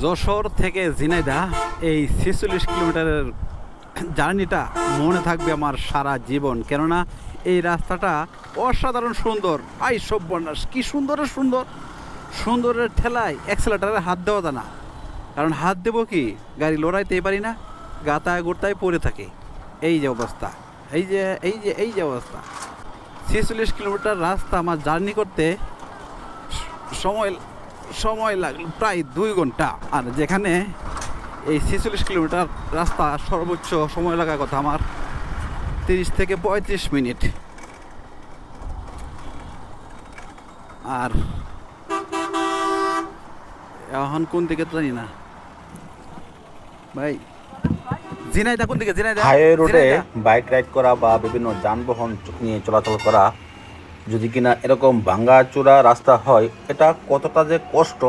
যশোর থেকে ঝিনাইদহ এই ৪৬ কিলোমিটারের জার্নিটা মনে থাকবে আমার সারা জীবন। কেননা এই রাস্তাটা অসাধারণ সুন্দর। আই সব্যনাশ, কি সুন্দরের সুন্দর! সুন্দরের ঠেলায় অ্যাক্সেলেটারে হাত দেওয়া যায় না, কারণ হাত দেবো কি, গাড়ি লড়াইতেই পারি না, গাতায় গোটায় পড়ে থাকে। এই যে অবস্থা, এই যে অবস্থা। ৪৬ কিলোমিটার রাস্তা আমার জার্নি করতে সময় সময় লাগলো প্রায় 2 ঘন্টা। আর যেখানে এই ৪৬ কিলোমিটার রাস্তা সর্বোচ্চ সময় লাগার কথা আমার 30 থেকে 35 মিনিট। আর এখন কোন দিকে তো জানি না ভাই। ঝিনাইদহ কোন দিকে? ঝিনাইদহ হাইওয়ে রোডে বাইক রাইড করা বা বিভিন্ন যানবাহন নিয়ে চলাচল করা যদি কিনা এরকম ভাঙ্গাচোরা রাস্তা হয়, এটা কতটা যে কষ্ট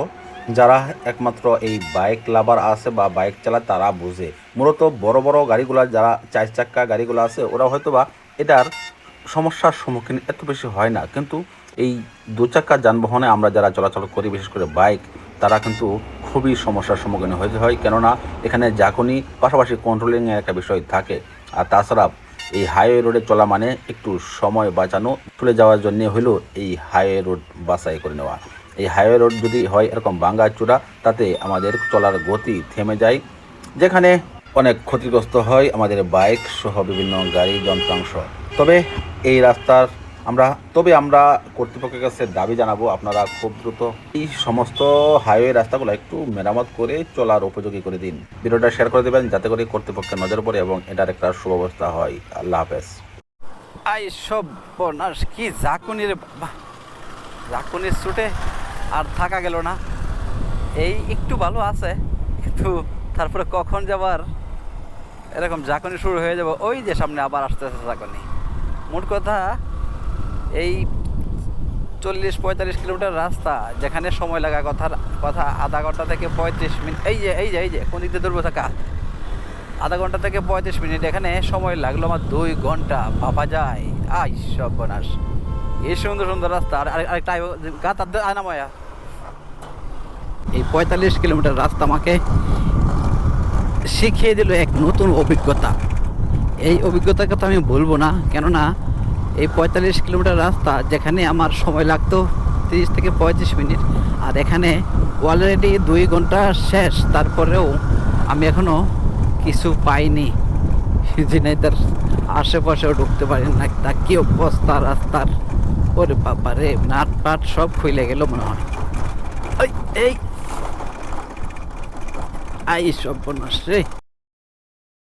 যারা একমাত্র এই বাইক লাভার আছে বা বাইক চালায় তারা বোঝে। মূলত বড় বড় গাড়িগুলা, যারা 4 চাক্কা গাড়িগুলো আছে, ওরা হয়তো বা এটার সমস্যার সম্মুখীন এত বেশি হয় না, কিন্তু এই 2 চাক্কা যানবাহনে আমরা যারা চলাচল করি, বিশেষ করে বাইক, তারা কিন্তু খুবই সমস্যার সম্মুখীন হতে হয়। কেননা এখানে জাকুনি পাশাপাশি কন্ট্রোলিংয়ের একটা বিষয় থাকে। আর তাছাড়া এই হাইওয়ে রোডে চলা মানে একটু সময় বাঁচানো, চলে যাওয়ার জন্য হইলো এই হাইওয়ে রোড বাছাই করে নেওয়া। এই হাইওয়ে রোড যদি হয় এরকম ভাঙ্গাচোরা, তাতে আমাদের চলার গতি থেমে যায়, যেখানে অনেক ক্ষতিগ্রস্ত হয় আমাদের বাইক সহ বিভিন্ন গাড়ি যন্ত্রাংশ। তবে এই রাস্তার আমরা কর্তৃপক্ষের কাছে দাবি জানাবো, আপনারা খুব দ্রুত এই সমস্ত হাইওয়ে রাস্তাগুলো একটু মেরামত করে চলার উপযোগী করে দিন। ভিডিওটা শেয়ার করে দেবেন যাতে করে কর্তৃপক্ষের নজর পড়ে এবং এটার একটা সুব্যবস্থা হয়। আল্লাহ হাফেজ। আই সব্যনাশ, কি জাকুনির জাকুনির ছুটে আর থাকা গেল না। এই একটু ভালো আছে, কিন্তু তারপরে কখন যাবার এরকম জাকুনি শুরু হয়ে যাব। ওই যে সামনে আবার আসতেছে জাকুনি। মোট কথা এই 40-45 কিলোমিটার রাস্তা, যেখানে সময় লাগা কথা আধা ঘন্টা থেকে 35 মিনিট। এই যে কোন দিক দিয়ে দৌড়বো থাকা, আধা ঘন্টা থেকে 35 মিনিট, এখানে সময় লাগলো আমার 2 ঘন্টা। ভাবা যায়, আই সর্বনাশ! এই সুন্দর সুন্দর রাস্তা। আর আরেকটা গাত আনামায়া। এই 45 কিলোমিটার রাস্তা আমাকে শিখিয়ে দিল এক নতুন অভিজ্ঞতা। এই অভিজ্ঞতার কথা আমি বলবো না, কেননা এই 45 কিলোমিটার রাস্তা যেখানে আমার সময় লাগতো 30 থেকে 35 মিনিট, আর এখানে অলরেডি 2 ঘন্টা শেষ। তারপরেও আমি এখনও কিছু পাইনি। ঝিনাইদহর আশেপাশেও ঢুকতে পারি না। তা কি অবস্থা রাস্তার! ওরে বাবা রে, নাট পাট সব খুলে গেল মনে হয়। এই সর্বনাশ রে!